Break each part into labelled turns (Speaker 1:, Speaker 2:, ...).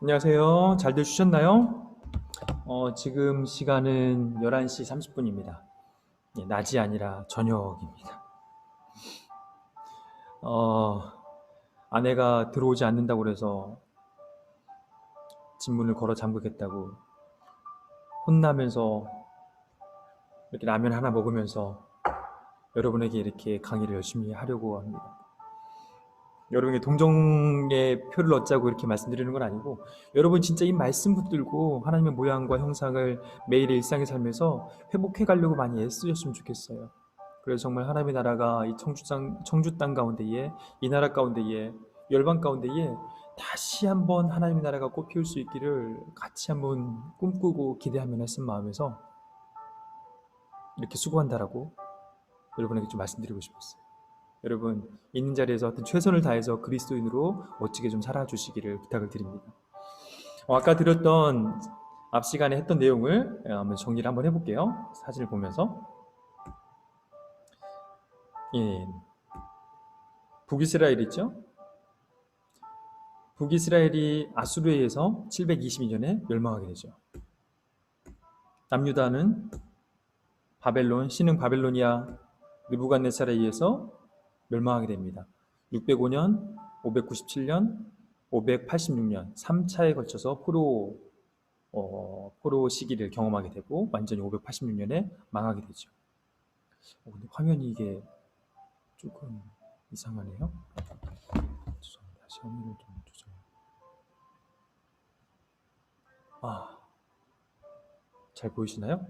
Speaker 1: 안녕하세요. 잘들 쉬셨나요? 지금 시간은 11시 30분입니다. 낮이 아니라 저녁입니다. 어, 아내가 들어오지 않는다고 그래서 집문을 걸어 잠그겠다고 혼나면서 이렇게 라면 하나 먹으면서 여러분에게 이렇게 강의를 열심히 하려고 합니다. 여러분에게 동정의 표를 얻자고 이렇게 말씀드리는 건 아니고, 여러분 진짜 이 말씀 붙들고 하나님의 모양과 형상을 매일의 일상에 살면서 회복해 가려고 많이 애쓰셨으면 좋겠어요. 그래서 정말 하나님의 나라가 이 청주 땅 가운데에, 이 나라 가운데에, 열방 가운데에 다시 한번 하나님의 나라가 꽃피울 수 있기를 같이 한번 꿈꾸고 기대하며 했은 마음에서 이렇게 수고한다라고 여러분에게 좀 말씀드리고 싶었어요. 여러분 있는 자리에서 하여튼 최선을 다해서 그리스도인으로 멋지게 좀 살아주시기를 부탁을 드립니다. 아까 들었던 앞 시간에 했던 내용을 한번 정리를 한번 해볼게요. 사진을 보면서 예, 북이스라엘 있죠? 북이스라엘이 아수르에 의해서 722년에 멸망하게 되죠. 남유다는 바벨론, 신흥 바벨로니아 느부갓네살에 의해서 멸망하게 됩니다. 605년, 597년, 586년 3차에 걸쳐서 포로 시기를 경험하게 되고 완전히 586년에 망하게 되죠. 근데 화면이 이게 조금 이상하네요. 죄송합니다. 다시 화면을 좀 조정. 잘 보이시나요?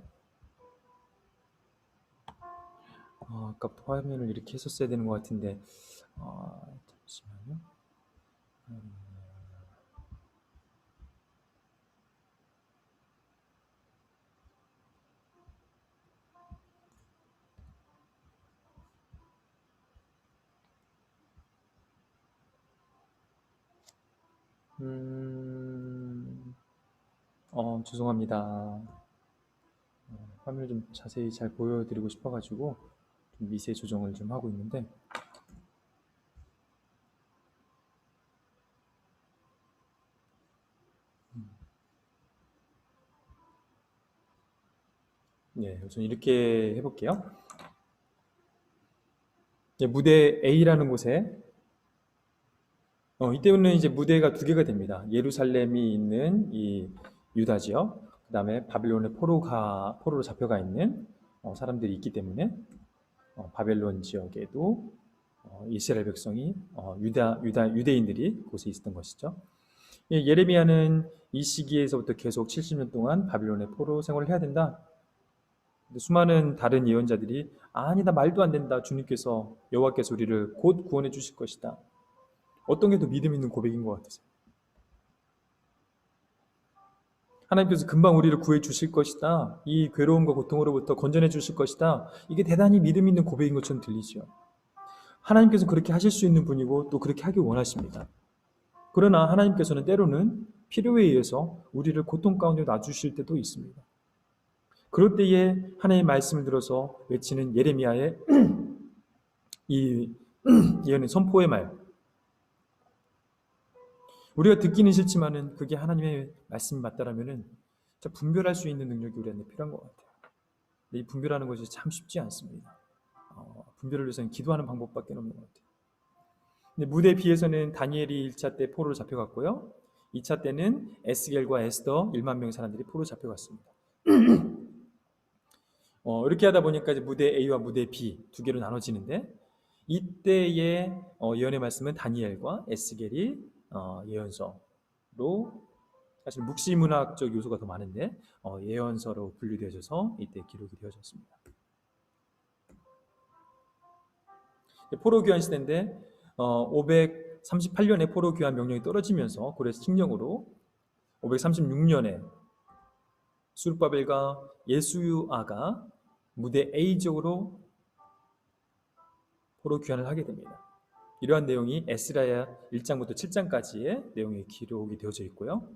Speaker 1: 아까부터 화면을 이렇게 했었어야 되는 것 같은데 잠시만요. 죄송합니다. 화면을 좀 자세히 잘 보여드리고 싶어가지고 좀 미세 조정을 좀 하고 있는데 우선 이렇게 해볼게요. 무대 A라는 곳에 이때는 이제 무대가 두 개가 됩니다. 예루살렘이 있는 이 유다 지역, 그 다음에 바벨론의 포로로 잡혀가 있는 사람들이 있기 때문에 바벨론 지역에도 이스라엘 백성이 유대인들이 그곳에 있었던 것이죠. 예레미야는 이 시기에서부터 계속 70년 동안 바벨론의 포로 생활을 해야 된다. 수많은 다른 예언자들이 아니다, 말도 안 된다. 주님께서 여호와께서 우리를 곧 구원해 주실 것이다. 어떤 게 더 믿음 있는 고백인 것 같으세요? 하나님께서 금방 우리를 구해 주실 것이다. 이 괴로움과 고통으로부터 건져내 주실 것이다. 이게 대단히 믿음 있는 고백인 것처럼 들리죠. 하나님께서 그렇게 하실 수 있는 분이고 또 그렇게 하길 원하십니다. 그러나 하나님께서는 때로는 필요에 의해서 우리를 고통 가운데 놔주실 때도 있습니다. 그럴 때에 하나님의 말씀을 들어서 외치는 예레미야의 이 예언의 선포의 말, 우리가 듣기는 싫지만은 그게 하나님의 말씀이 맞다라면은 분별할 수 있는 능력이 우리한테 필요한 것 같아요. 근데 이 분별하는 것이 참 쉽지 않습니다. 분별을 위해서는 기도하는 방법밖에 없는 것 같아요. 근데 무대 B에서는 다니엘이 1차 때 포로로 잡혀갔고요. 2차 때는 에스겔과 에스더 1만 명의 사람들이 포로로 잡혀갔습니다. 이렇게 하다 보니까 이제 무대 A와 무대 B 두 개로 나눠지는데, 이때의 예언의 말씀은 다니엘과 에스겔이 예언서로, 사실 묵시문학적 요소가 더 많은데 예언서로 분류되어져서 이때 기록이 되어졌습니다. 포로 귀환 시대인데 538년에 포로 귀환 명령이 떨어지면서 고레스 칙령으로 536년에 수르바벨과 예수유아가 무대 A 지역으로 포로 귀환을 하게 됩니다. 이러한 내용이 에스라야 1장부터 7장까지의 내용이 기록이 되어져 있고요.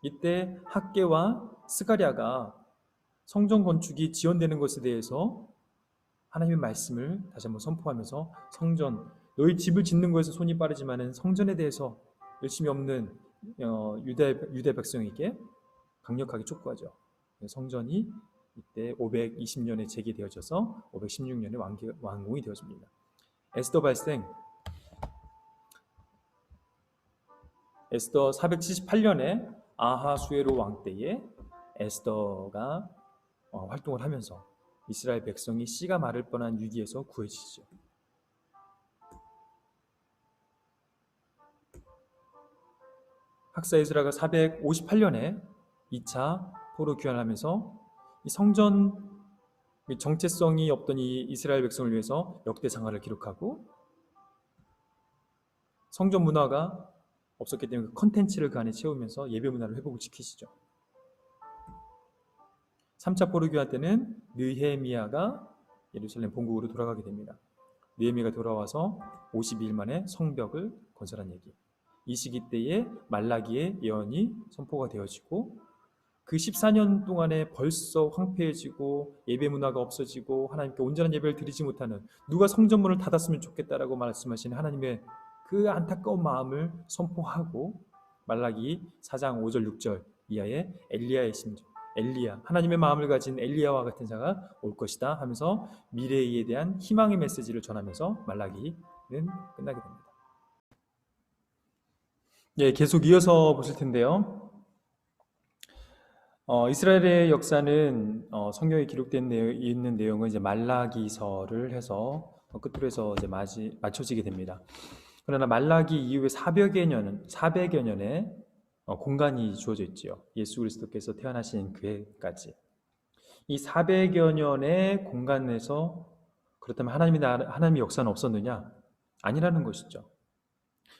Speaker 1: 이때 학개와 스가랴가 성전 건축이 지연되는 것에 대해서 하나님의 말씀을 다시 한번 선포하면서, 성전, 너희 집을 짓는 것에서 손이 빠르지만은 성전에 대해서 열심히 없는 유대 백성에게 강력하게 촉구하죠. 성전이 이때 520년에 재개되어져서 516년에 완공이 되어집니다. 에스더 발생. 에스더 478년에 아하수에로 왕 때에 에스더가 활동을 하면서 이스라엘 백성이 씨가 마를 뻔한 위기에서 구해지죠. 학사 에스라가 458년에 2차 포로 귀환을 하면서 이 성전 정체성이 없던 이 이스라엘 백성을 위해서 역대 장화를 기록하고, 성전 문화가 없었기 때문에 그 컨텐츠를 그 안에 채우면서 예배 문화를 회복을 시키시죠. 3차 포로 귀환 때는 느헤미야가 예루살렘 본국으로 돌아가게 됩니다. 느헤미야가 돌아와서 52일 만에 성벽을 건설한 얘기. 이 시기 때에 말라기의 예언이 선포가 되어지고, 그 14년 동안에 벌써 황폐해지고 예배 문화가 없어지고 하나님께 온전한 예배를 드리지 못하는, 누가 성전문을 닫았으면 좋겠다라고 말씀하시는 하나님의 그 안타까운 마음을 선포하고, 말라기 4장 5절 6절 이하에 엘리야의 심정, 엘리야, 하나님의 마음을 가진 엘리야와 같은 자가 올 것이다 하면서 미래에 대한 희망의 메시지를 전하면서 말라기는 끝나게 됩니다. 계속 이어서 보실 텐데요. 이스라엘의 역사는 성경에 기록된 있는 내용은 이제 말라기서를 해서 끝으로 해서 이제 맞춰지게 됩니다. 그러나 말라기 이후에 400여 년의 공간이 주어져 있지요. 예수 그리스도께서 태어나신 그해까지. 이 400여 년의 공간에서 그렇다면 하나님의 역사는 없었느냐? 아니라는 것이죠.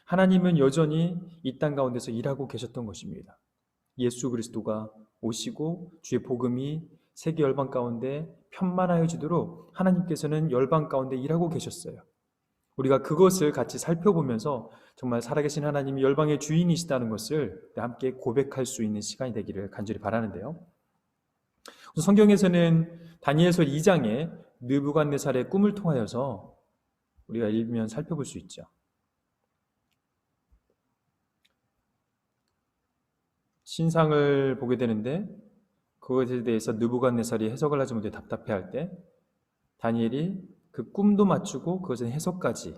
Speaker 1: 하나님은 여전히 이 땅 가운데서 일하고 계셨던 것입니다. 예수 그리스도가 오시고 주의 복음이 세계 열방 가운데 편만하여지도록 하나님께서는 열방 가운데 일하고 계셨어요. 우리가 그것을 같이 살펴보면서 정말 살아계신 하나님이 열방의 주인이시다는 것을 함께 고백할 수 있는 시간이 되기를 간절히 바라는데요. 성경에서는 다니엘서 2장에 느부갓네살의 꿈을 통하여서 우리가 읽으면 살펴볼 수 있죠. 신상을 보게 되는데 그것에 대해서 느부갓네살이 해석을 하지 못해 답답해할 때 다니엘이 그 꿈도 맞추고 그것은 해석까지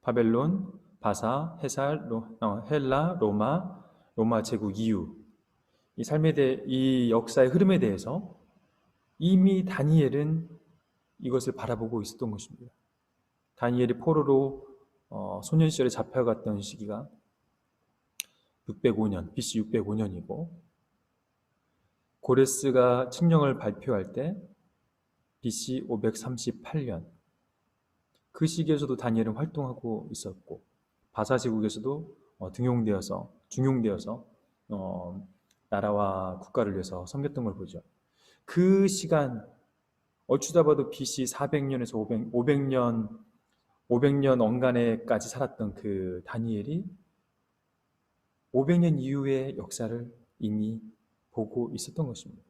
Speaker 1: 바벨론, 바사, 헬라, 로마 제국 이후 이 삶에 대해, 이 역사의 흐름에 대해서 이미 다니엘은 이것을 바라보고 있었던 것입니다. 다니엘이 포로로 소년 시절에 잡혀갔던 시기가 605년, BC 605년이고 고레스가 칙령을 발표할 때 BC 538년, 그 시기에서도 다니엘은 활동하고 있었고 바사 제국에서도 중용되어서 나라와 국가를 위해서 섬겼던 걸 보죠. 그 시간 어쩌다 봐도 BC 400년에서 500년 언간에까지 살았던 그 다니엘이 500년 이후의 역사를 이미 보고 있었던 것입니다.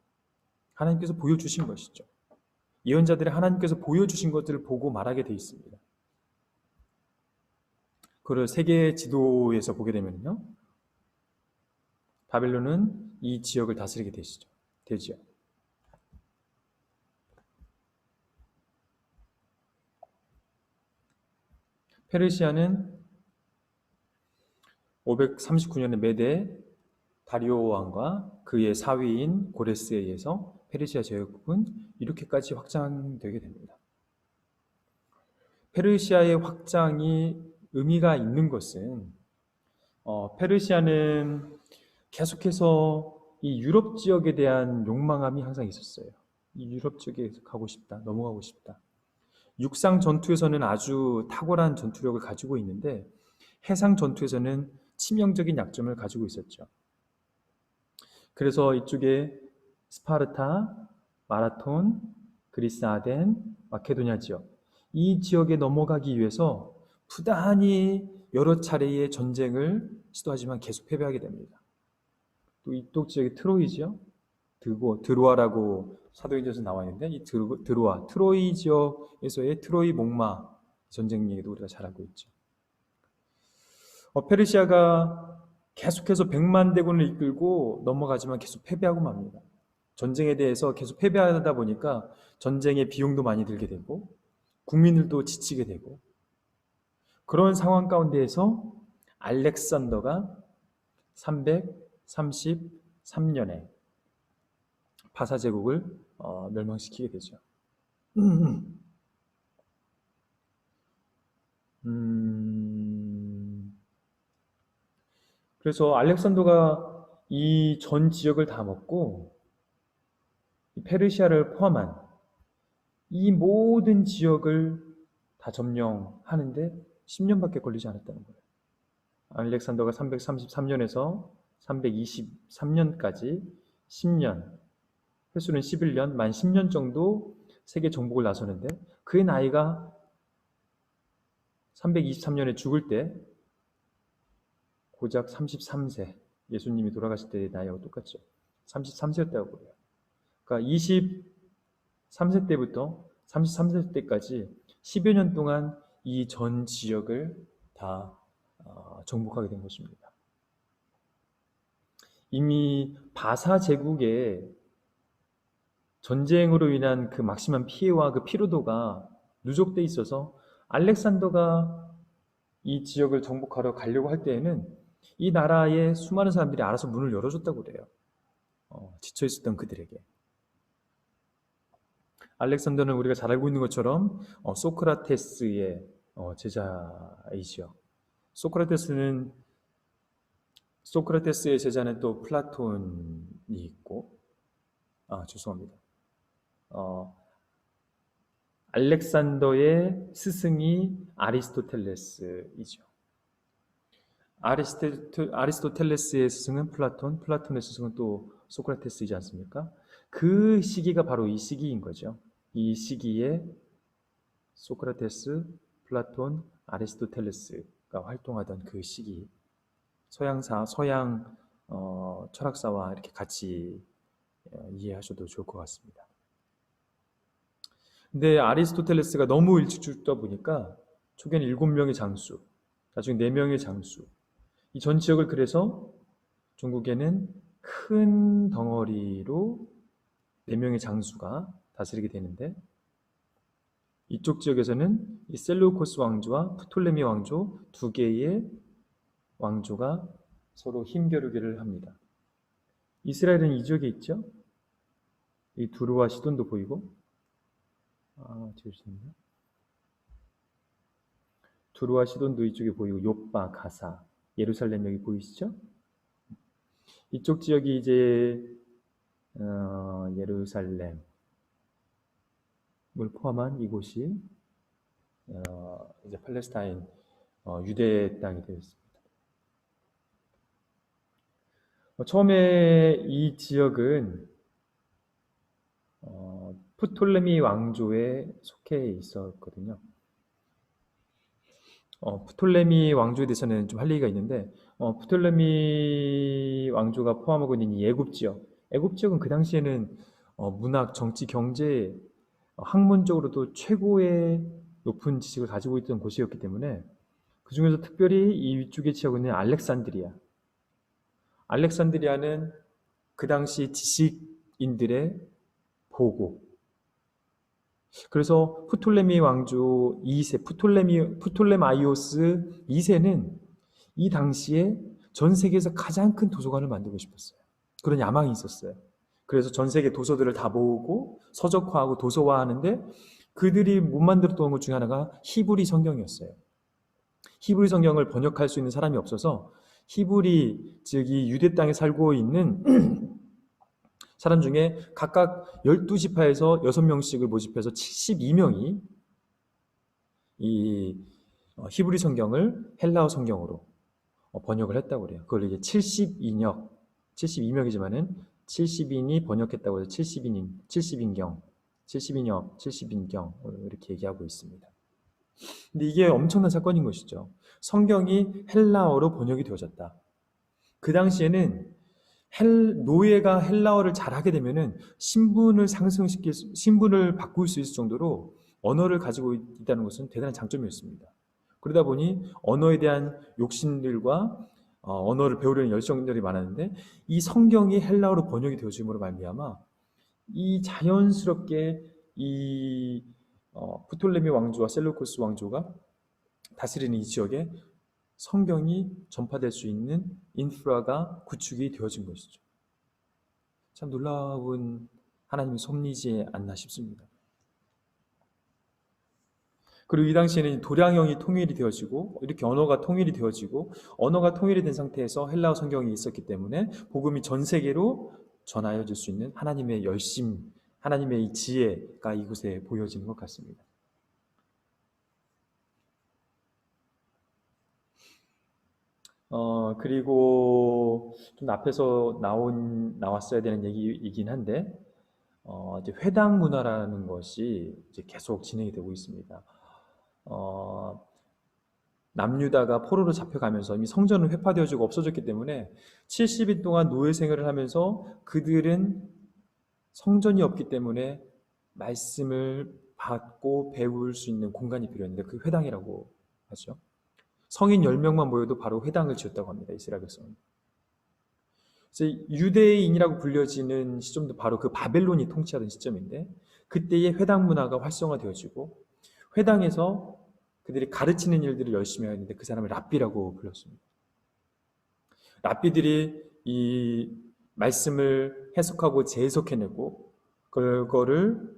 Speaker 1: 하나님께서 보여주신 것이죠. 예언자들이 하나님께서 보여주신 것들을 보고 말하게 되어 있습니다. 그걸 세계 지도에서 보게 되면요, 바벨론은 이 지역을 다스리게 되죠. 페르시아는 539년에 메데 다리오 왕과 그의 사위인 고레스에 의해서 페르시아 제국은 이렇게까지 확장되게 됩니다. 페르시아의 확장이 의미가 있는 것은 페르시아는 계속해서 이 유럽 지역에 대한 욕망함이 항상 있었어요. 이 유럽 지역에 가고 싶다, 넘어가고 싶다. 육상 전투에서는 아주 탁월한 전투력을 가지고 있는데 해상 전투에서는 치명적인 약점을 가지고 있었죠. 그래서 이쪽에 스파르타, 마라톤, 그리스 아덴, 마케도니아 지역, 이 지역에 넘어가기 위해서 부단히 여러 차례의 전쟁을 시도하지만 계속 패배하게 됩니다. 또 이쪽 지역이 트로이죠. 드로아라고 사도행전에서 나와 있는데 이 트로이 지역에서의 트로이 목마 전쟁 얘기도 우리가 잘 알고 있죠. 페르시아가 계속해서 100만 대군을 이끌고 넘어가지만 계속 패배하고 맙니다. 전쟁에 대해서 계속 패배하다 보니까 전쟁의 비용도 많이 들게 되고 국민들도 지치게 되고 그런 상황 가운데에서 알렉산더가 333년에 바사 제국을 멸망시키게 되죠. 그래서 알렉산더가 이 전 지역을 다 먹고 페르시아를 포함한 이 모든 지역을 다 점령하는데 10년밖에 걸리지 않았다는 거예요. 알렉산더가 333년에서 323년까지 10년, 횟수는 11년, 만 10년 정도 세계 정복을 나서는데 그의 나이가 323년에 죽을 때 고작 33세, 예수님이 돌아가실 때의 나이하고 똑같죠. 33세였다고 그래요. 그러니까 23세 때부터 33세 때까지 10여 년 동안 이 전 지역을 다 정복하게 된 것입니다. 이미 바사 제국의 전쟁으로 인한 그 막심한 피해와 그 피로도가 누적돼 있어서 알렉산더가 이 지역을 정복하러 가려고 할 때에는 이 나라의 수많은 사람들이 알아서 문을 열어줬다고 그래요. 지쳐 있었던 그들에게. 알렉산더는 우리가 잘 알고 있는 것처럼 소크라테스의 제자이죠. 소크라테스의 제자는 또 플라톤이 있고, 죄송합니다. 알렉산더의 스승이 아리스토텔레스이죠. 아리스토텔레스의 스승은 플라톤의 스승은 또 소크라테스이지 않습니까? 그 시기가 바로 이 시기인 거죠. 이 시기에 소크라테스, 플라톤, 아리스토텔레스가 활동하던 그 시기, 서양 철학사와 이렇게 같이 이해하셔도 좋을 것 같습니다. 근데 아리스토텔레스가 너무 일찍 죽다 보니까 초기에는 7명의 장수, 나중에 4명의 장수, 이 전 지역을 그래서 중국에는 큰 덩어리로 4명의 장수가 다스리게 되는데 이쪽 지역에서는 이 셀루코스 왕조와 프톨레미 왕조 2개의 왕조가 서로 힘겨루기를 합니다. 이스라엘은 이 지역에 있죠. 이 두루와 시돈도 보이고 두루와 시돈도 이쪽에 보이고 욥바, 가사, 예루살렘 여기 보이시죠? 이쪽 지역이 이제 예루살렘을 포함한 이곳이 이제 팔레스타인 유대 땅이 되었습니다. 처음에 이 지역은 프톨레미 왕조에 속해 있었거든요. 프톨레미 왕조에 대해서는 좀 할 얘기가 있는데 프톨레미 왕조가 포함하고 있는 이 애굽 지역은 그 당시에는 문학, 정치, 경제, 학문적으로도 최고의 높은 지식을 가지고 있던 곳이었기 때문에 그 중에서 특별히 이 위쪽에 치하고 있는 알렉산드리아는 그 당시 지식인들의 보고. 그래서 프톨레미 왕조 2세, 프톨레마이오스 2세는 이 당시에 전 세계에서 가장 큰 도서관을 만들고 싶었어요. 그런 야망이 있었어요. 그래서 전 세계 도서들을 다 모으고 서적화하고 도서화하는데 그들이 못 만들었던 것 중에 하나가 히브리 성경이었어요. 히브리 성경을 번역할 수 있는 사람이 없어서 히브리, 즉 이 유대 땅에 살고 있는 사람 중에 각각 12지파에서 6명씩을 모집해서 72명이 이 히브리 성경을 헬라어 성경으로 번역을 했다고 그래요. 그걸 이제 72명이지만은 70인이 번역했다고 해서 70인경 이렇게 얘기하고 있습니다. 근데 이게 엄청난 사건인 것이죠. 성경이 헬라어로 번역이 되어졌다. 그 당시에는 노예가 헬라어를 잘하게 되면은 신분을 바꿀 수 있을 정도로 언어를 가지고 있다는 것은 대단한 장점이었습니다. 그러다 보니 언어에 대한 욕심들과 언어를 배우려는 열정들이 많았는데 이 성경이 헬라어로 번역이 되어짐으로 말미암아 이 자연스럽게 이 프톨레미 왕조와 셀루코스 왕조가 다스리는 이 지역에 성경이 전파될 수 있는 인프라가 구축이 되어진 것이죠. 참 놀라운 하나님의 섭리지 않나 싶습니다. 그리고 이 당시에는 도량형이 통일이 되어지고 이렇게 언어가 통일이 되어지고 언어가 통일이 된 상태에서 헬라어 성경이 있었기 때문에 복음이 전 세계로 전하여질 수 있는 하나님의 열심, 하나님의 이 지혜가 이곳에 보여지는 것 같습니다. 그리고 좀 앞에서 나왔어야 되는 얘기이긴 한데, 이제 회당 문화라는 것이 이제 계속 진행이 되고 있습니다. 남유다가 포로로 잡혀가면서 이미 성전은 회파되어지고 없어졌기 때문에 70일 동안 노예 생활을 하면서 그들은 성전이 없기 때문에 말씀을 받고 배울 수 있는 공간이 필요했는데 그 회당이라고 하죠. 성인 10명만 모여도 바로 회당을 지었다고 합니다. 이스라엘 백성은. 그래서 유대인이라고 불려지는 시점도 바로 그 바벨론이 통치하던 시점인데 그때의 회당 문화가 활성화되어지고 회당에서 그들이 가르치는 일들을 열심히 하는데 그 사람을 랍비라고 불렀습니다. 랍비들이 이 말씀을 해석하고 재해석해내고 그거를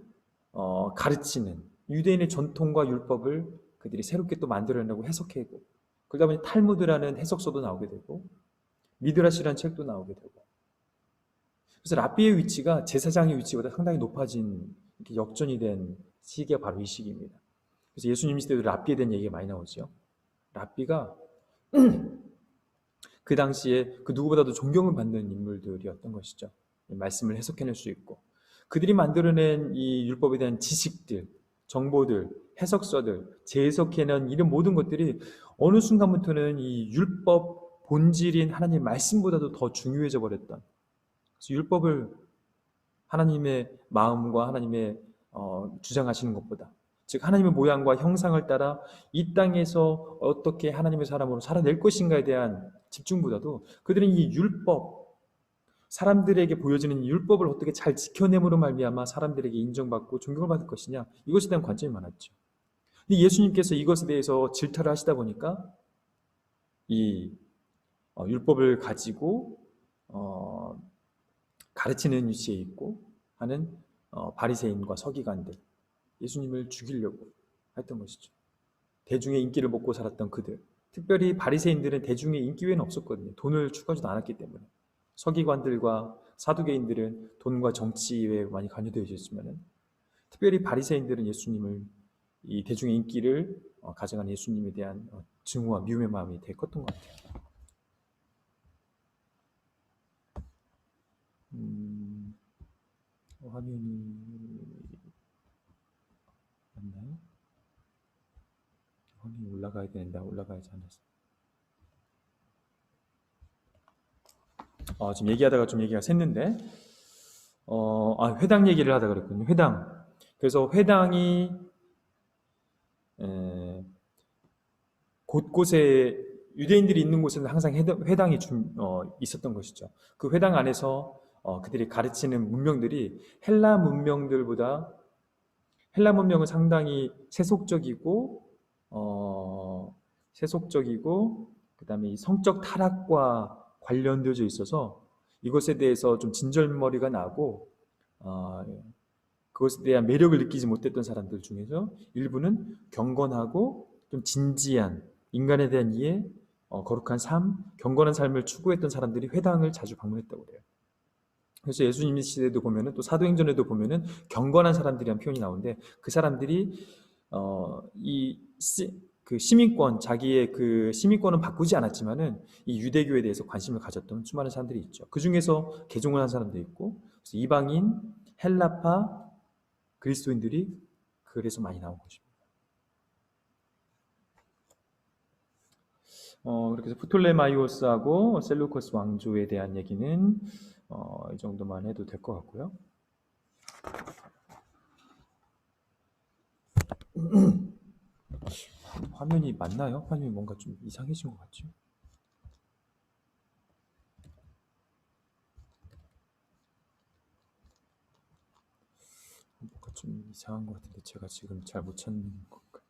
Speaker 1: 가르치는 유대인의 전통과 율법을 그들이 새롭게 또 만들어내고 해석해고 그러다 보니 탈무드라는 해석서도 나오게 되고 미드라시라는 책도 나오게 되고 그래서 랍비의 위치가 제사장의 위치보다 상당히 높아진 이렇게 역전이 된 시기가 바로 이 시기입니다. 그래서 예수님 시대도 랍비에 대한 얘기가 많이 나오죠. 랍비가 그 당시에 그 누구보다도 존경을 받는 인물들이었던 것이죠. 말씀을 해석해낼 수 있고 그들이 만들어낸 이 율법에 대한 지식들, 정보들, 해석서들, 재해석해낸 이런 모든 것들이 어느 순간부터는 이 율법 본질인 하나님의 말씀보다도 더 중요해져 버렸던 그래서 율법을 하나님의 마음과 하나님의 주장하시는 것보다 즉 하나님의 모양과 형상을 따라 이 땅에서 어떻게 하나님의 사람으로 살아낼 것인가에 대한 집중보다도 그들은 이 율법 사람들에게 보여지는 율법을 어떻게 잘 지켜냄으로 말미암아 사람들에게 인정받고 존경을 받을 것이냐 이것에 대한 관점이 많았죠. 근데 예수님께서 이것에 대해서 질타를 하시다 보니까 이 율법을 가지고 가르치는 위치에 있고 하는 바리새인과 서기관들 예수님을 죽이려고 했던 것이죠. 대중의 인기를 먹고 살았던 그들 특별히 바리새인들은 대중의 인기 외에는 없었거든요. 돈을 추구하지도 않았기 때문에 서기관들과 사두개인들은 돈과 정치에 많이 관여되어 있었지만 특별히 바리새인들은 예수님을 이 대중의 인기를 가져간 예수님에 대한 증오와 미움의 마음이 되게 컸던 것 같아요. 화면이 맞나요? 화면이 올라가야 되는데 올라가야지 않았어. 지금 얘기하다가 좀 얘기가 샜는데 회당 얘기를 하다 그랬군요. 회당. 그래서 회당이 곳곳에 유대인들이 있는 곳에는 항상 회당이 있었던 것이죠. 그 회당 안에서 그들이 가르치는 문명들이 헬라 문명들보다 헬라 문명은 상당히 세속적이고 그다음에 이 성적 타락과 관련되어져 있어서 이것에 대해서 좀 진절머리가 나고 그것에 대한 매력을 느끼지 못했던 사람들 중에서 일부는 경건하고 좀 진지한 인간에 대한 이해, 거룩한 삶, 경건한 삶을 추구했던 사람들이 회당을 자주 방문했다고 그래요. 그래서 예수님 시대도 보면은 또 사도행전에도 보면은 경건한 사람들이란 표현이 나오는데 그 사람들이 그 시민권 자기의 그 시민권은 바꾸지 않았지만은 이 유대교에 대해서 관심을 가졌던 수많은 사람들이 있죠. 그 중에서 개종을 한 사람도 있고 그래서 이방인, 헬라파, 그리스도인들이 그래서 많이 나온 것입니다. 그렇게 해서 프톨레마이오스하고 셀루코스 왕조에 대한 얘기는 이 정도만 해도 될 것 같고요. 화면이 맞나요? 화면이 뭔가 좀 이상해진 것 같죠? 뭔가 좀 이상한 것 같은데 제가 지금 잘 못 찾는 건가?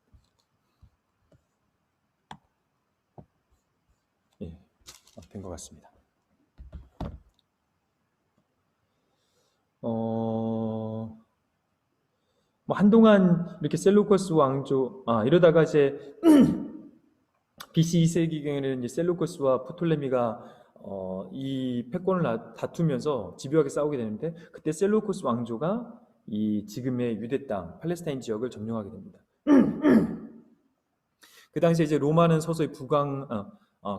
Speaker 1: 예, 된 것 같습니다. 뭐 한동안 이렇게 셀루커스 왕조, 이러다가 이제 BC 2세기경에는 이제 셀루커스와 프톨레미가 이 패권을 다투면서 집요하게 싸우게 되는데, 그때 셀루커스 왕조가 이 지금의 유대 땅 팔레스타인 지역을 점령하게 됩니다. 그 당시에 이제 로마는 서서히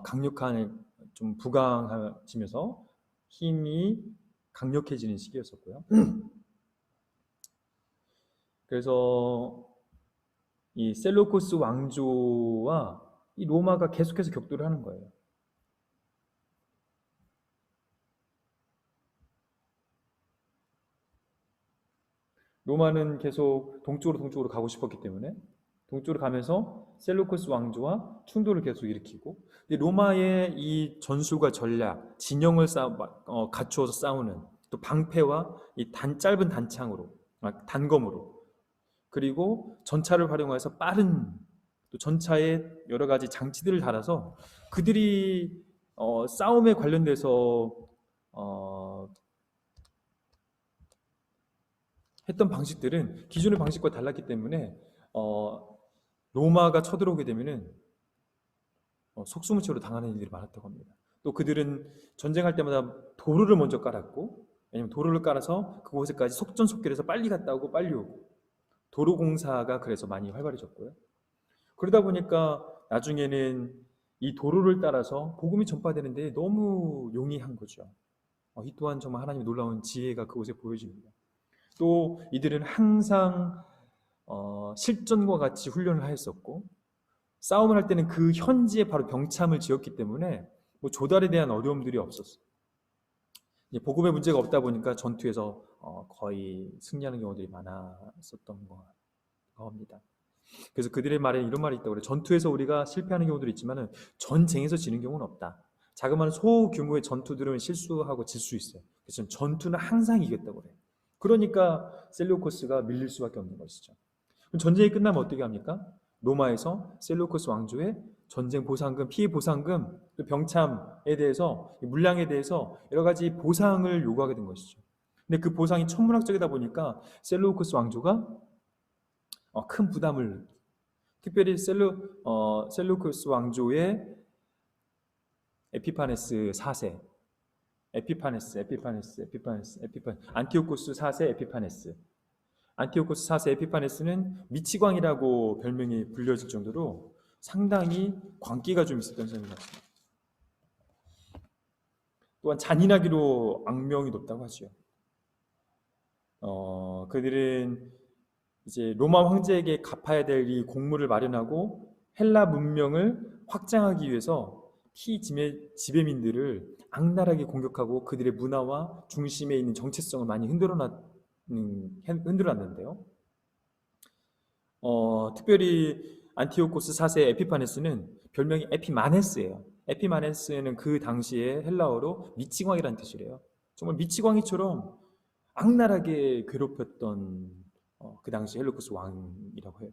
Speaker 1: 강력한 좀 부강해지면서 힘이 강력해지는 시기였었고요. 그래서 이 셀루코스 왕조와 이 로마가 계속해서 격돌을 하는 거예요. 로마는 계속 동쪽으로 가고 싶었기 때문에 동쪽으로 가면서 셀루코스 왕조와 충돌을 계속 일으키고, 근데 로마의 이 전술과 전략, 진영을 갖추어서 싸우는, 또 방패와 이 짧은 단검으로, 그리고 전차를 활용해서 빠른, 또 전차에 여러 가지 장치들을 달아서 그들이 싸움에 관련돼서 어, 했던 방식들은 기존의 방식과 달랐기 때문에 로마가 쳐들어오게 되면은 속수무책으로 당하는 일들이 많았다고 합니다. 또 그들은 전쟁할 때마다 도로를 먼저 깔았고, 왜냐면 도로를 깔아서 그곳에까지 속전속결해서 빨리 갔다 오고 빨리 오고, 도로 공사가 그래서 많이 활발해졌고요. 그러다 보니까 나중에는 이 도로를 따라서 복음이 전파되는데 너무 용이한 거죠. 이 또한 정말 하나님의 놀라운 지혜가 그곳에 보여집니다. 또 이들은 항상 실전과 같이 훈련을 하였었고, 싸움을 할 때는 그 현지에 바로 병참을 지었기 때문에 뭐 조달에 대한 어려움들이 없었어요. 이제 복음의 문제가 없다 보니까 전투에서 거의 승리하는 경우들이 많았었던 거 합니다. 그래서 그들의 말에 이런 말이 있다고 그래요. 전투에서 우리가 실패하는 경우도 있지만 전쟁에서 지는 경우는 없다. 자그마한 소규모의 전투들은 실수하고 질 수 있어요. 그래서 전투는 항상 이겼다고 그래요. 그러니까 셀루코스가 밀릴 수밖에 없는 것이죠. 그럼 전쟁이 끝나면 어떻게 합니까? 로마에서 셀루코스 왕조의 전쟁 보상금, 피해 보상금, 또 병참에 대해서, 물량에 대해서 여러 가지 보상을 요구하게 된 것이죠. 근데 그 보상이 천문학적이다 보니까 셀루코스 왕조가 큰 부담을, 특별히 셀루코스 왕조의 에피파네스 4세, 안티오코스 4세 안티오코스 4세 에피파네스는 미치광이라고 별명이 불려질 정도로 상당히 광기가 좀 있었던 사람이 같습니다. 또한 잔인하기로 악명이 높다고 하죠. 그들은 이제 로마 황제에게 갚아야 될 이 공물을 마련하고 헬라 문명을 확장하기 위해서 피지배민들을 악랄하게 공격하고 그들의 문화와 중심에 있는 정체성을 많이 흔들어놨는데요. 특별히 안티오코스 4세 에피파네스는 별명이 에피마네스예요. 에피마네스는 그 당시에 헬라어로 미치광이라는 뜻이래요. 정말 미치광이처럼 악랄하게 괴롭혔던 그 당시 헬로코스 왕이라고 해요.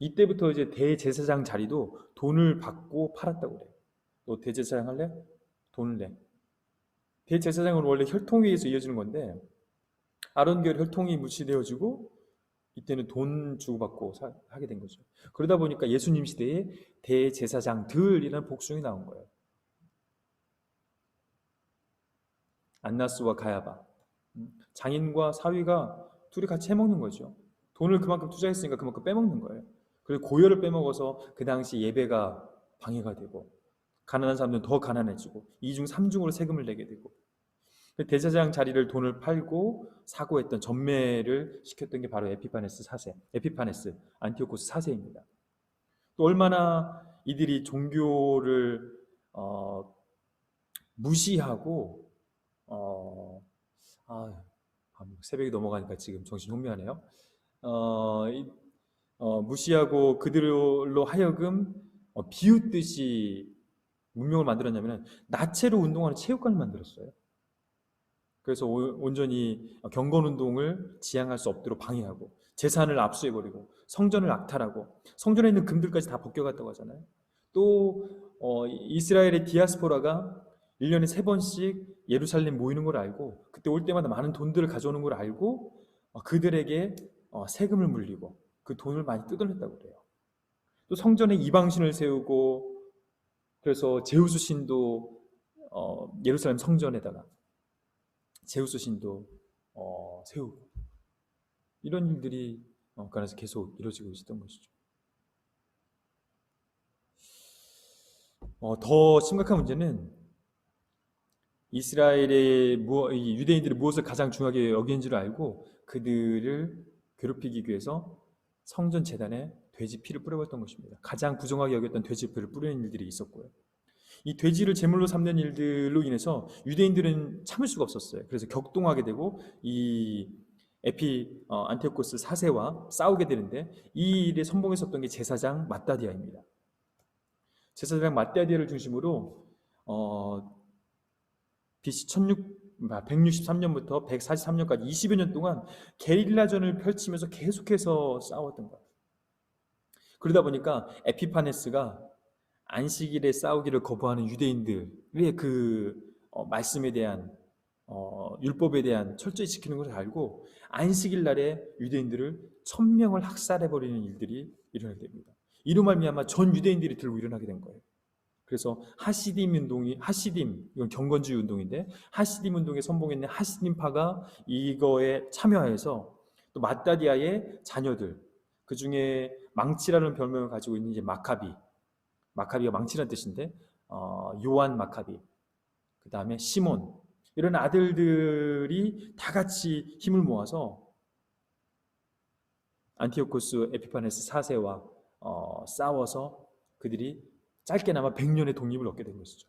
Speaker 1: 이때부터 이제 대제사장 자리도 돈을 받고 팔았다고 그래요. 너 대제사장 할래? 돈을 내. 대제사장은 원래 혈통위에서 이어지는 건데 아론계열 혈통이 무시되어지고 이때는 돈 주고받고 하게 된 거죠. 그러다 보니까 예수님 시대에 대제사장들이라는 복숭이 나온 거예요. 안나스와 가야바, 장인과 사위가 둘이 같이 해먹는 거죠. 돈을 그만큼 투자했으니까 그만큼 빼먹는 거예요. 그리고 고열을 빼먹어서 그 당시 예배가 방해가 되고, 가난한 사람들은 더 가난해지고, 2중 3중으로 세금을 내게 되고, 대제사장 자리를 돈을 팔고 사고했던, 전매를 시켰던 게 바로 에피파네스 안티오코스 4세입니다. 또 얼마나 이들이 종교를 무시하고 새벽이 넘어가니까 지금 정신이 혼미하네요. 무시하고 그들로 하여금 비웃듯이 문명을 만들었냐면 나체로 운동하는 체육관을 만들었어요. 그래서 온전히 경건운동을 지향할 수 없도록 방해하고 재산을 압수해버리고 성전을 악탈하고 성전에 있는 금들까지 다 벗겨갔다고 하잖아요. 또 이스라엘의 디아스포라가 1년에 3번씩 예루살렘 모이는 걸 알고 그때 올 때마다 많은 돈들을 가져오는 걸 알고 그들에게 세금을 물리고 그 돈을 많이 뜯어냈다고 그래요. 또 성전에 이방신을 세우고 그래서 제우스 신도 예루살렘 성전에다가 제우스 신도 세우고 이런 일들이 그 안에서 계속 이루어지고 있었던 것이죠. 더 심각한 문제는 이스라엘의 유대인들이 무엇을 가장 중요하게 여기는지를 알고 그들을 괴롭히기 위해서 성전 제단에 돼지 피를 뿌려봤던 것입니다. 가장 부정하게 여겼던 돼지 피를 뿌리는 일들이 있었고요. 이 돼지를 제물로 삼는 일들로 인해서 유대인들은 참을 수가 없었어요. 그래서 격동하게 되고 이 안티오코스 4세와 싸우게 되는데 이 일에 선봉했었던 게 제사장 마따디아입니다. 제사장 마따디아를 중심으로 BC 163년부터 143년까지 20여 년 동안 게릴라전을 펼치면서 계속해서 싸웠던 거예요. 그러다 보니까 에피파네스가 안식일에 싸우기를 거부하는 유대인들의 그 말씀에 대한 율법에 대한 철저히 지키는 것을 알고 안식일 날에 유대인들을 1000명을 학살해버리는 일들이 일어나게 됩니다. 이로 말미암아 전 유대인들이 들고 일어나게 된 거예요. 그래서 하시딤, 이건 경건주의 운동인데 하시딤 운동에 선봉했는 하시딤파가 이거에 참여하여서 또 마따디아의 자녀들, 그 중에 망치라는 별명을 가지고 있는 이제 마카비가 망치라는 뜻인데 요한 마카비, 그 다음에 시몬, 이런 아들들이 다 같이 힘을 모아서 안티오코스 에피파네스 4세와 싸워서 그들이 짧게나마 100년의 독립을 얻게 된 것이죠.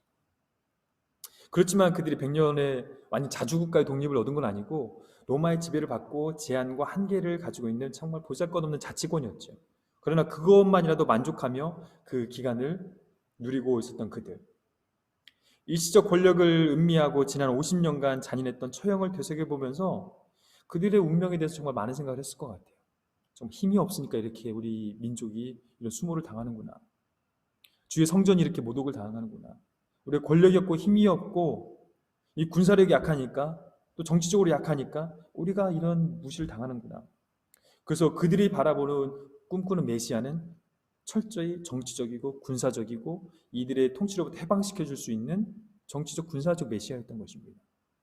Speaker 1: 그렇지만 그들이 100년의 완전 자주국가의 독립을 얻은 건 아니고 로마의 지배를 받고 제한과 한계를 가지고 있는 정말 보잘것없는 자치권이었죠. 그러나 그것만이라도 만족하며 그 기간을 누리고 있었던 그들. 일시적 권력을 음미하고 지난 50년간 잔인했던 처형을 되새겨보면서 그들의 운명에 대해서 정말 많은 생각을 했을 것 같아요. 좀 힘이 없으니까 이렇게 우리 민족이 이런 수모를 당하는구나. 주의 성전이 이렇게 모독을 당하는구나. 우리가 권력이 없고 힘이 없고 이 군사력이 약하니까 또 정치적으로 약하니까 우리가 이런 무시를 당하는구나. 그래서 그들이 바라보는 꿈꾸는 메시아는 철저히 정치적이고 군사적이고 이들의 통치로부터 해방시켜줄 수 있는 정치적 군사적 메시아였던 것입니다.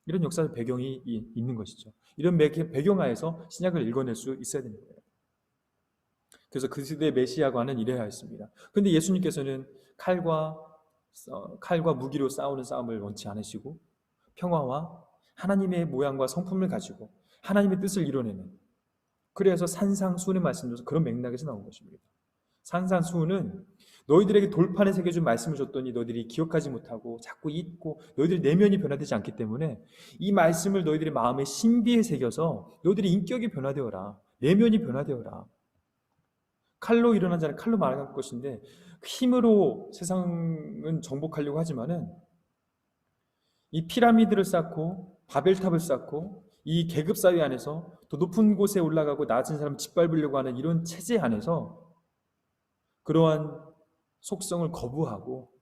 Speaker 1: 이런 역사적 배경이 있는 것이죠. 이런 배경하에서 신약을 읽어낼 수 있어야 되는 거예요. 그래서 그 시대의 메시아관은 이래야 했습니다. 그런데 예수님께서는 칼과 무기로 싸우는 싸움을 원치 않으시고 평화와 하나님의 모양과 성품을 가지고 하나님의 뜻을 이뤄내는, 그래서 산상수훈의 말씀도 그런 맥락에서 나온 것입니다. 산상수훈은 너희들에게 돌판에 새겨준 말씀을 줬더니 너희들이 기억하지 못하고 자꾸 잊고 너희들의 내면이 변화되지 않기 때문에 이 말씀을 너희들의 마음의 신비에 새겨서 너희들의 인격이 변화되어라, 내면이 변화되어라. 칼로 일어난 자는 칼로 말할 것인데 힘으로 세상은 정복하려고 하지만은 이 피라미드를 쌓고 바벨탑을 쌓고 이 계급사회 안에서 더 높은 곳에 올라가고 낮은 사람 짓밟으려고 하는 이런 체제 안에서 그러한 속성을 거부하고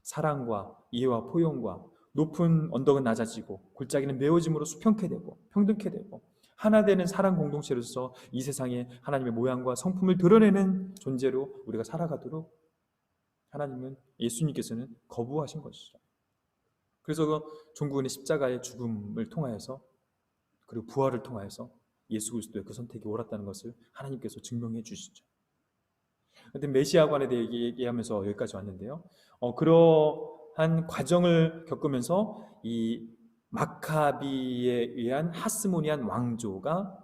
Speaker 1: 사랑과 이해와 포용과 높은 언덕은 낮아지고 골짜기는 메워짐으로 수평케 되고 평등케 되고 하나 되는 사랑 공동체로서 이 세상에 하나님의 모양과 성품을 드러내는 존재로 우리가 살아가도록 하나님은, 예수님께서는 거부하신 것이죠. 그래서 그 종국은의 십자가의 죽음을 통하여서 그리고 부활을 통하여서 예수 그리스도의 그 선택이 옳았다는 것을 하나님께서 증명해 주시죠. 그런데 메시아관에 대해 얘기하면서 여기까지 왔는데요. 그러한 과정을 겪으면서 이 마카비에 의한 하스모니안 왕조가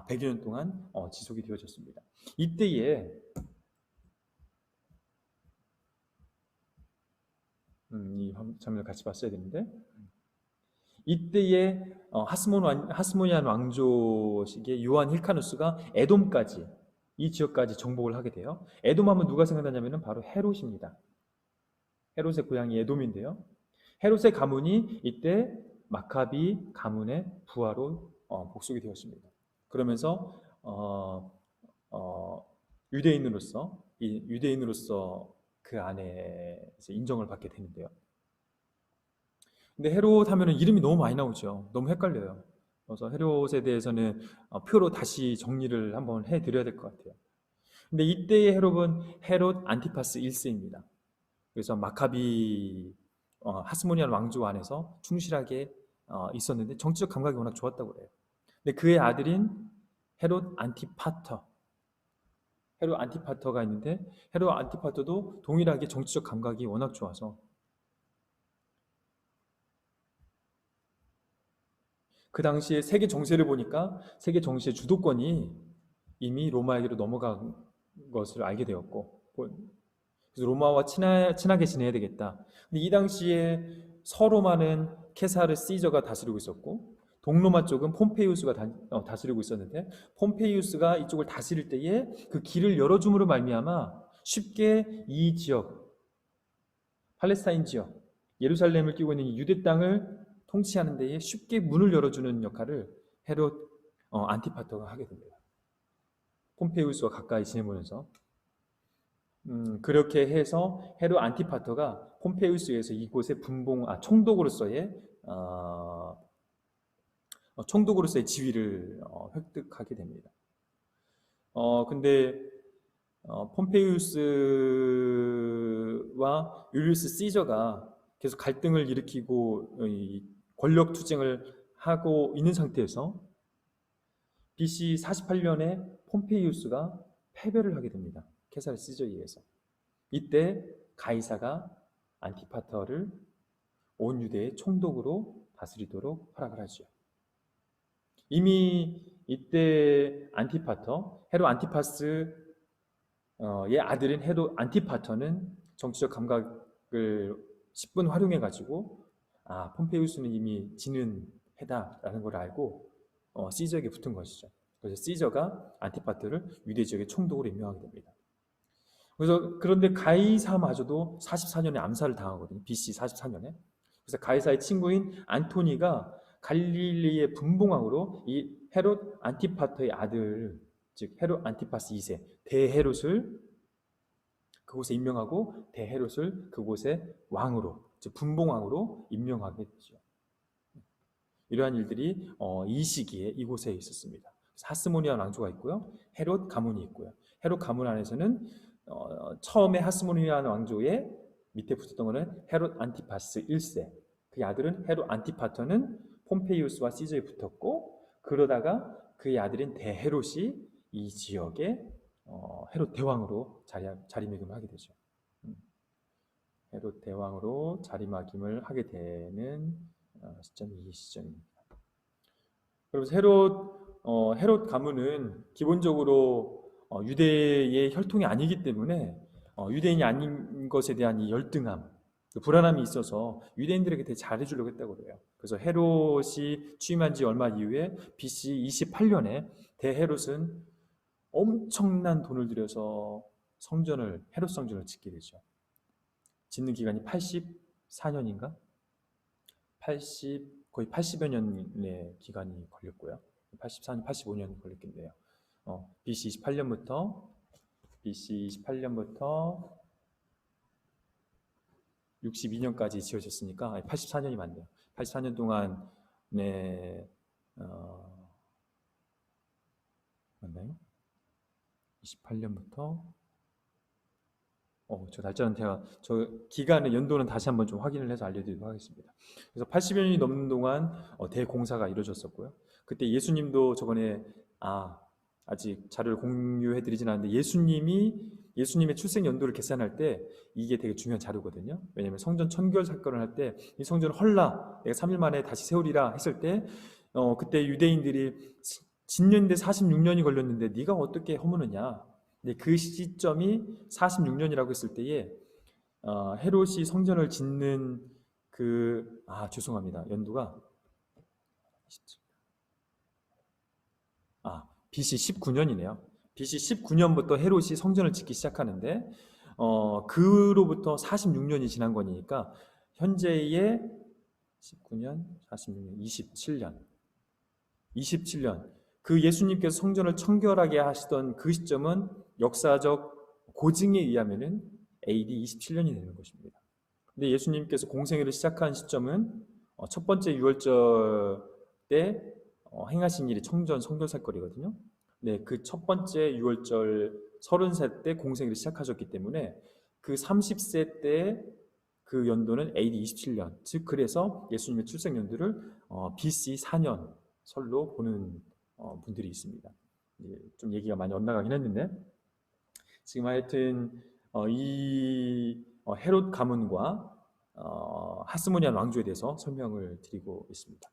Speaker 1: 100여 년 동안 지속이 되어졌습니다. 이때에 이 장면을 같이 봤어야 되는데 이때에 하스모니안 왕조 시기에 요한 힐카누스가 에돔까지 이 지역까지 정복을 하게 돼요. 에돔하면 누가 생각나냐면 바로 헤롯입니다. 헤롯의 고향이 에돔인데요. 헤롯의 가문이 이때 마카비 가문의 부하로 복속이 되었습니다. 그러면서 어, 유대인으로서 그 안에 인정을 받게 되는데요. 근데 헤롯 하면은 이름이 너무 많이 나오죠. 너무 헷갈려요. 그래서 헤롯에 대해서는 표로 다시 정리를 한번 해드려야 될 것 같아요. 근데 이때의 헤롯은 헤롯 안티파스 1세입니다. 그래서 마카비 하스모니안 왕조 안에서 충실하게 있었는데 정치적 감각이 워낙 좋았다고 그래요. 근데 그의 아들인 헤롯 안티파터, 헤롯 안티파터가 있는데 헤롯 안티파터도 동일하게 정치적 감각이 워낙 좋아서 그 당시에 세계 정세를 보니까 세계 정시의 주도권이 이미 로마에게로 넘어간 것을 알게 되었고, 그래서 로마와 친하게 지내야 되겠다. 근데 이 당시에 서로마는 케사르 시저가 다스리고 있었고, 동로마 쪽은 폼페이우스가 다스리고 있었는데, 폼페이우스가 이쪽을 다스릴 때에 그 길을 열어줌으로 말미암아 쉽게 이 지역, 팔레스타인 지역, 예루살렘을 끼고 있는 이 유대 땅을 통치하는 데에 쉽게 문을 열어주는 역할을 헤롯 안티파터가 하게 됩니다. 폼페이우스와 가까이 지내면서 그렇게 해서 헤롯 안티파터가 폼페이우스에서 이곳의 총독으로서의 총독으로서의 지위를 획득하게 됩니다. 근데 폼페이우스와 율리우스 시저가 계속 갈등을 일으키고 권력 투쟁을 하고 있는 상태에서 BC 48년에 폼페이우스가 패배를 하게 됩니다. 케사르 시저에 의해서. 이때 가이사가 안티파터를 온 유대의 총독으로 다스리도록 허락을 하죠. 이미 이때 헤롯 안티파스의 아들인 헤롯 안티파터는 정치적 감각을 10분 활용해가지고 폼페이우스는 이미 지는 해다라는 걸 알고 시저에게 붙은 것이죠. 그래서 시저가 안티파터를 유대 지역의 총독으로 임명하게 됩니다. 그런데 가이사마저도 44년에 암살을 당하거든요. BC 44년에. 그래서 가이사의 친구인 안토니가 갈릴리의 분봉왕으로 이 헤롯 안티파터의 아들, 즉 헤롯 안티파스 2세 대헤롯을 그곳에 임명하고 대헤롯을 그곳의 왕으로, 즉 분봉왕으로 임명하게 되죠. 이러한 일들이 이 시기에 이곳에 있었습니다. 하스모니안 왕조가 있고요, 헤롯 가문이 있고요. 헤롯 가문 안에서는 처음에 하스모니안 왕조의 밑에 붙었던 것은 헤롯 안티파스 1세, 그의 아들은 헤롯 안티파터는 폼페이우스와 시저에 붙었고, 그러다가 그의 아들인 대헤롯이 이 지역의 헤롯 대왕으로 자리매김을 하게 되죠. 헤롯 대왕으로 자리매김을 하게 되는 시점이 이 시점입니다. 그래서 헤롯 가문은 기본적으로 유대의 혈통이 아니기 때문에 유대인이 아닌 것에 대한 이 열등함, 불안함이 있어서 유대인들에게 되게 잘해주려고 했다고 그래요. 그래서 헤롯이 취임한 지 얼마 이후에 BC 28년에 대헤롯은 엄청난 돈을 들여서 헤롯 성전을 짓게 되죠. 짓는 기간이 84년인가? 거의 80여 년의 기간이 걸렸고요. 84년, 85년 걸렸겠네요. BC 28년부터 62년까지 지어졌으니까 84년이 맞네요. 84년 동안 맞나요? 28년부터 저 날짜는 저 기간의 연도는 다시 한번 좀 확인을 해서 알려드리도록 하겠습니다. 그래서 80여 년이 넘는 동안 대공사가 이루어졌었고요. 그때 예수님도 저번에 아직 자료를 공유해드리진 않았는데 예수님의 출생 연도를 계산할 때 이게 되게 중요한 자료거든요. 왜냐하면 성전 천결 사건을 할 때 이 성전을 헐라 내가 3일 만에 다시 세우리라 했을 때 그때 유대인들이 짓는데 46년이 걸렸는데 네가 어떻게 허무느냐. 근데 그 시점이 46년이라고 했을 때에 헤롯이 성전을 짓는 죄송합니다. 연도가 BC 19년이네요. BC 19년부터 헤롯이 성전을 짓기 시작하는데 그로부터 46년이 지난 거니까 현재의 19년, 46년, 27년 그 예수님께서 성전을 청결하게 하시던 그 시점은 역사적 고증에 의하면은 AD 27년이 되는 것입니다. 근데 예수님께서 공생애를 시작한 시점은 첫 번째 유월절 때 행하신 일이 성전 성결살거리거든요. 네, 그 첫 번째 유월절 30세 때 공생애를 시작하셨기 때문에 그 30세 때 그 연도는 AD 27년, 즉 그래서 예수님의 출생 연도를 BC 4년 설로 보는 분들이 있습니다. 좀 얘기가 많이 엇나가긴 했는데 지금 하여튼 이 헤롯 가문과 하스모니안 왕조에 대해서 설명을 드리고 있습니다.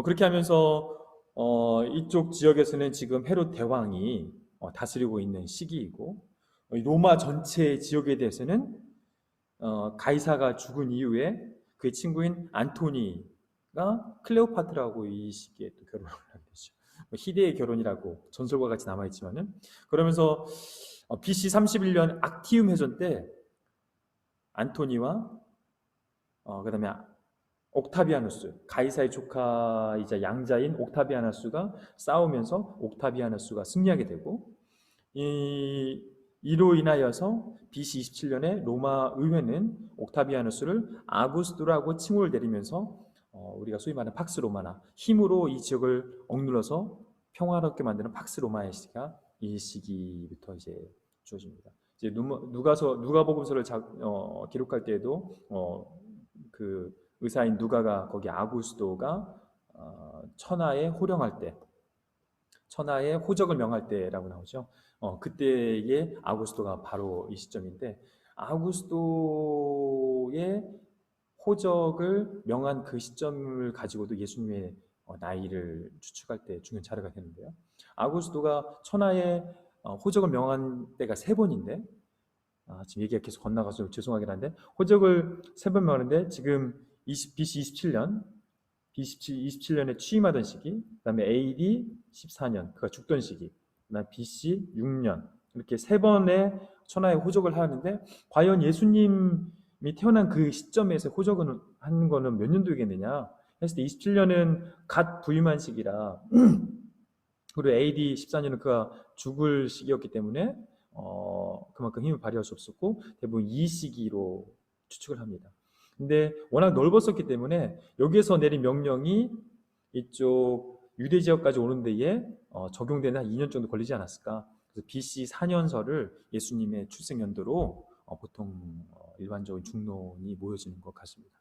Speaker 1: 그렇게 하면서 이쪽 지역에서는 지금 헤롯 대왕이 다스리고 있는 시기이고 로마 전체 지역에 대해서는 가이사가 죽은 이후에 그의 친구인 안토니가 클레오파트라고 이 시기에 또 결혼을 하게 되죠. 희대의 결혼이라고 전설과 같이 남아있지만은 그러면서 BC 31년 악티움 해전 때 안토니와 그 다음에 옥타비아누스, 가이사의 조카이자 양자인 옥타비아누스가 싸우면서 옥타비아누스가 승리하게 되고 이로 인하여서 BC 27년에 로마 의회는 옥타비아누스를 아구스토라고 칭호를 내리면서 우리가 소위 말하는 팍스 로마나 힘으로 이 지역을 억눌러서 평화롭게 만드는 팍스 로마의 시기가 이 시기부터 이제 주어집니다. 이제 누가복음서를 기록할 때에도 그 의사인 누가가 거기 아구스도가 천하에 호령할 때, 천하에 호적을 명할 때라고 나오죠. 그때의 아구스도가 바로 이 시점인데 아구스도의 호적을 명한 그 시점을 가지고도 예수님의 나이를 추측할 때 중요한 자료가 되는데요. 아구스도가 천하에 호적을 명한 때가 3번인데 지금 얘기가 계속 건너가서 죄송하긴 한데 호적을 3번 명하는데 지금 BC 27년, BC 27년에 취임하던 시기, 그 다음에 AD 14년, 그가 죽던 시기, 그 다음에 BC 6년 이렇게 3번의 천하에 호적을 하는데 과연 예수님이 태어난 그 시점에서 호적을 하는 거는 몇 년도겠느냐 했을 때 27년은 갓 부임한 시기라 그리고 AD 14년은 그가 죽을 시기였기 때문에 그만큼 힘을 발휘할 수 없었고 대부분 이 시기로 추측을 합니다. 근데 워낙 넓었었기 때문에 여기에서 내린 명령이 이쪽 유대 지역까지 오는 데에 적용되는 한 2년 정도 걸리지 않았을까. 그래서 BC 4년설을 예수님의 출생 연도로 보통 일반적인 중론이 모여지는 것 같습니다.